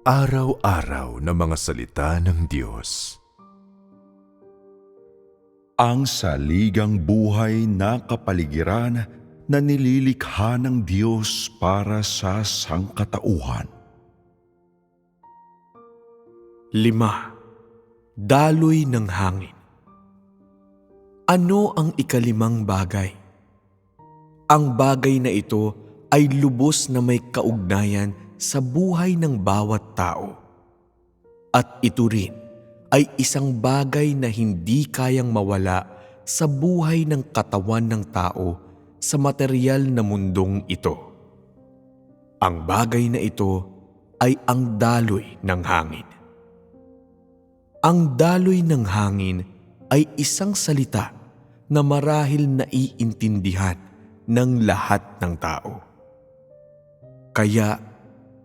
Pang-araw-araw na mga salita ng Diyos. Ang saligang buhay na kapaligiran na nililikha ng Diyos para sa sangkatauhan. 5. Daloy ng hangin. Ano ang ikalimang bagay? Ang bagay na ito ay lubos na may kaugnayan sa buhay ng bawat tao. At ito rin ay isang bagay na hindi kayang mawala sa buhay ng katawan ng tao sa materyal na mundong ito. Ang bagay na ito ay ang daloy ng hangin. Ang daloy ng hangin ay isang salita na marahil naiintindihan ng lahat ng tao. Kaya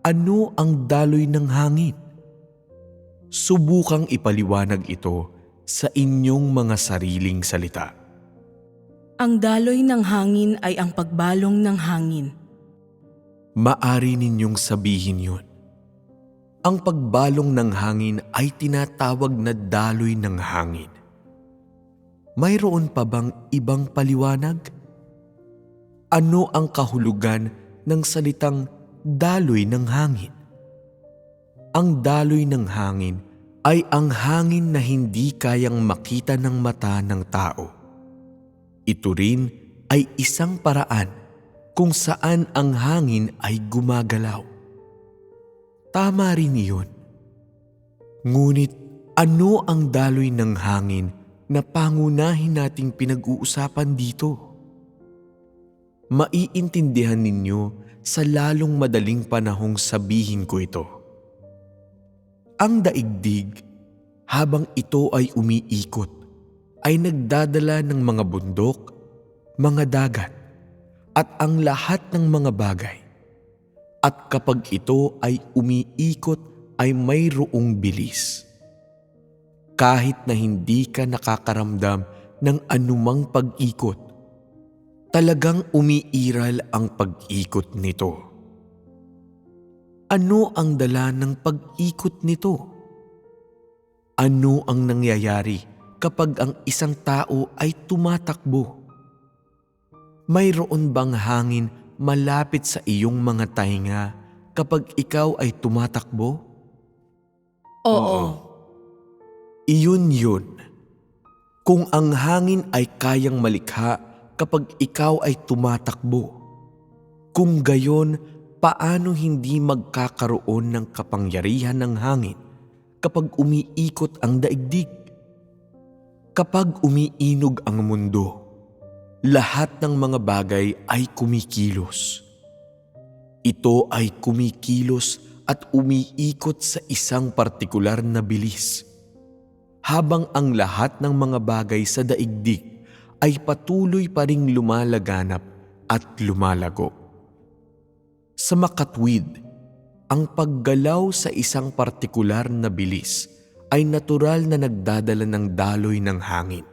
ano ang daloy ng hangin? Subukang ipaliwanag ito sa inyong mga sariling salita. Ang daloy ng hangin ay ang pagbalong ng hangin. Maari ninyong sabihin yun. Ang pagbalong ng hangin ay tinatawag na daloy ng hangin. Mayroon pa bang ibang paliwanag? Ano ang kahulugan ng salitang daloy ng hangin? Ang daloy ng hangin ay ang hangin na hindi kayang makita ng mata ng tao. Ito rin ay isang paraan kung saan ang hangin ay gumagalaw. Tama rin iyon. Ngunit ano ang daloy ng hangin na pangunahin nating pinag-uusapan dito? Maiintindihan ninyo sa lalong madaling panahong sabihin ko ito. Ang daigdig, habang ito ay umiikot, ay nagdadala ng mga bundok, mga dagat, at ang lahat ng mga bagay. At kapag ito ay umiikot ay mayroong bilis. Kahit na hindi ka nakakaramdam ng anumang pag-ikot, talagang umiiral ang pag-ikot nito. Ano ang dala ng pag-ikot nito? Ano ang nangyayari kapag ang isang tao ay tumatakbo? Mayroon bang hangin malapit sa iyong mga tainga kapag ikaw ay tumatakbo? Oo. Iyon yun. Kung ang hangin ay kayang malikha kapag ikaw ay tumatakbo, kung gayon, paano hindi magkakaroon ng kapangyarihan ng hangin kapag umiikot ang daigdig? Kapag umiinog ang mundo, lahat ng mga bagay ay kumikilos. Ito ay kumikilos at umiikot sa isang partikular na bilis, habang ang lahat ng mga bagay sa daigdig ay patuloy pa ring lumalaganap at lumalago. Sa makatwid, ang paggalaw sa isang partikular na bilis ay natural na nagdadala ng daloy ng hangin.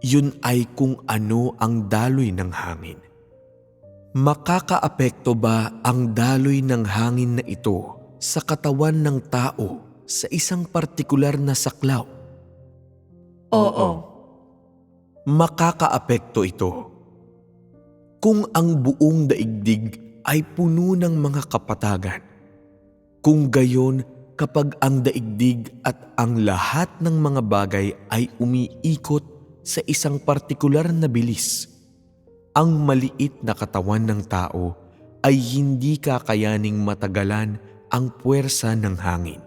Yun ay kung ano ang daloy ng hangin. Makakaapekto ba ang daloy ng hangin na ito sa katawan ng tao sa isang partikular na saklaw? Oo. Makakaapekto ito. Kung ang buong daigdig ay puno ng mga kapatagan, kung gayon kapag ang daigdig at ang lahat ng mga bagay ay umiikot sa isang partikular na bilis, ang maliit na katawan ng tao ay hindi kakayaning matagalan ang puwersa ng hangin.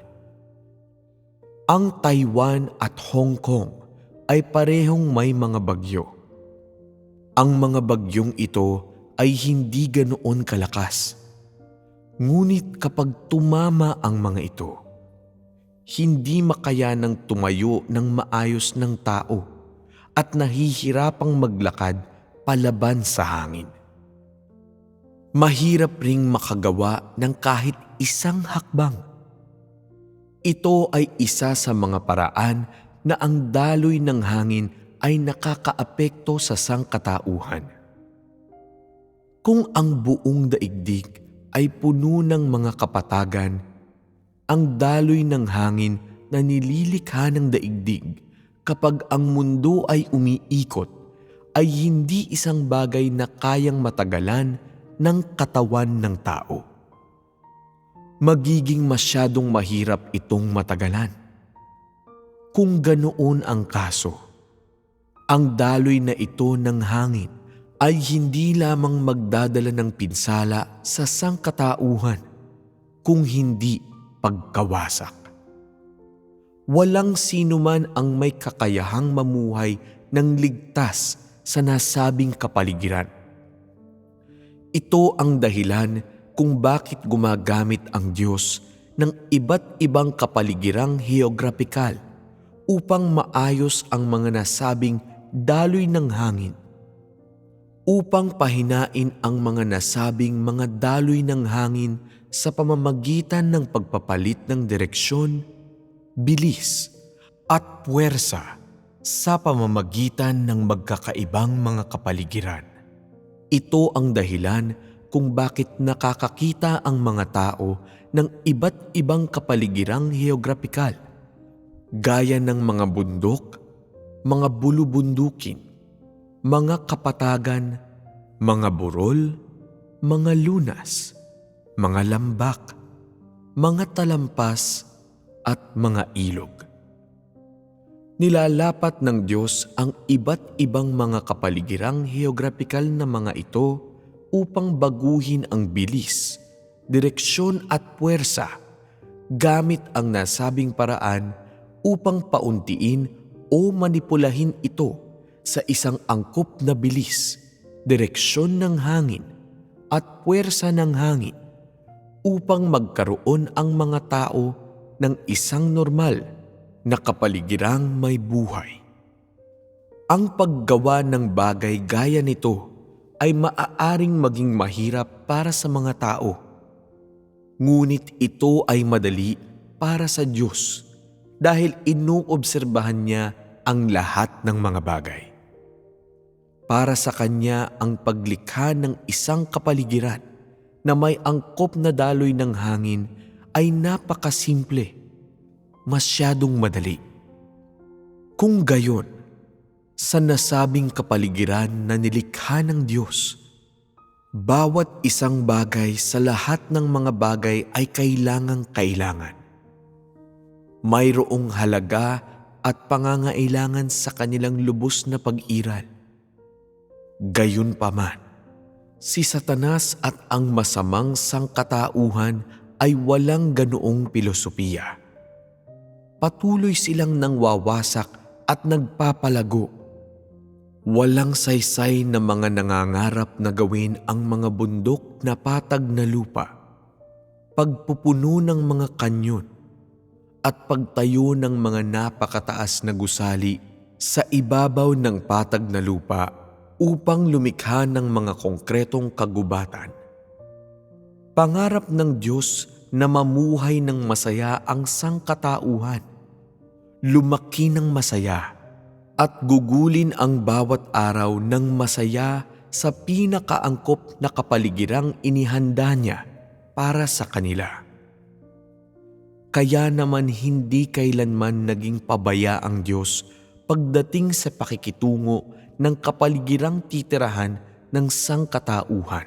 Ang Taiwan at Hong Kong ay parehong may mga bagyo. Ang mga bagyong ito ay hindi ganoon kalakas. Ngunit kapag tumama ang mga ito, hindi makayanang tumayo ng maayos ng tao at nahihirapang maglakad palaban sa hangin. Mahirap ring makagawa ng kahit isang hakbang. Ito ay isa sa mga paraan na ang daloy ng hangin ay nakakaapekto sa sangkatauhan. Kung ang buong daigdig ay puno ng mga kapatagan, ang daloy ng hangin na nililikha ng daigdig kapag ang mundo ay umiikot ay hindi isang bagay na kayang matagalan ng katawan ng tao. Magiging masyadong mahirap itong matagalan. Kung ganoon ang kaso, ang daloy na ito ng hangin ay hindi lamang magdadala ng pinsala sa sangkatauhan, kung hindi pagkawasak. Walang sino man ang may kakayahang mamuhay ng ligtas sa nasabing kapaligiran. Ito ang dahilan kung bakit gumagamit ang Diyos ng iba't ibang kapaligirang heograpikal upang maayos ang mga nasabing daloy ng hangin, upang pahinain ang mga nasabing mga daloy ng hangin sa pamamagitan ng pagpapalit ng direksyon, bilis at puwersa sa pamamagitan ng magkakaibang mga kapaligiran. Ito ang dahilan kung bakit nakakakita ang mga tao ng iba't ibang kapaligirang heograpikal, gaya ng mga bundok, mga bulubundukin, mga kapatagan, mga burol, mga lunas, mga lambak, mga talampas, at mga ilog. Nilalapat ng Diyos ang iba't ibang mga kapaligirang heograpikal na mga ito upang baguhin ang bilis, direksyon at puwersa gamit ang nasabing paraan upang pauntiin o manipulahin ito sa isang angkop na bilis, direksyon ng hangin at puwersa ng hangin upang magkaroon ang mga tao ng isang normal na kapaligirang may buhay. Ang paggawa ng bagay gaya nito ay maaaring maging mahirap para sa mga tao. Ngunit ito ay madali para sa Diyos dahil inuobserbahan niya ang lahat ng mga bagay. Para sa Kanya ang paglikha ng isang kapaligiran na may angkop na daloy ng hangin ay napakasimple, masyadong madali. Kung gayon, sa nasabing kapaligiran na nilikha ng Diyos, bawat isang bagay sa lahat ng mga bagay ay kailangang-kailangan. Mayroong halaga at pangangailangan sa kanilang lubos na pag-iral. Gayunpaman, si Satanas at ang masamang sangkatauhan ay walang ganoong pilosopiya. Patuloy silang nangwawasak at nagpapalago. Walang saysay na mga nangangarap na gawin ang mga bundok na patag na lupa, pagpupuno ng mga kanyon, at pagtayo ng mga napakataas na gusali sa ibabaw ng patag na lupa upang lumikha ng mga konkretong kagubatan. Pangarap ng Diyos na mamuhay ng masaya ang sangkatauhan, lumaki ng masaya, at gugulin ang bawat araw ng masaya sa pinakaangkop na kapaligirang inihanda niya para sa kanila. Kaya naman hindi kailanman naging pabaya ang Diyos pagdating sa pakikitungo ng kapaligirang titirahan ng sangkatauhan.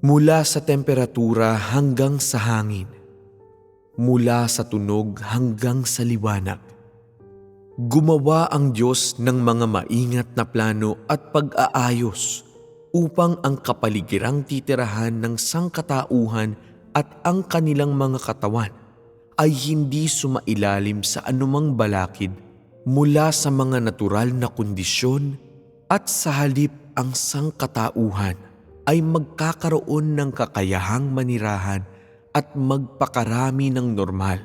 Mula sa temperatura hanggang sa hangin, mula sa tunog hanggang sa liwanag, gumawa ang Diyos ng mga maingat na plano at pag-aayos upang ang kapaligirang titirahan ng sangkatauhan at ang kanilang mga katawan ay hindi sumailalim sa anumang balakid mula sa mga natural na kondisyon, at sa halip ang sangkatauhan ay magkakaroon ng kakayahang manirahan at magpakarami ng normal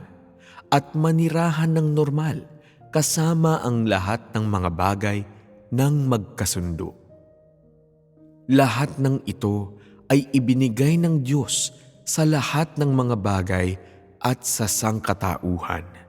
at manirahan ng normal kasama ang lahat ng mga bagay ng magkasundo. Lahat ng ito ay ibinigay ng Diyos sa lahat ng mga bagay at sa sangkatauhan.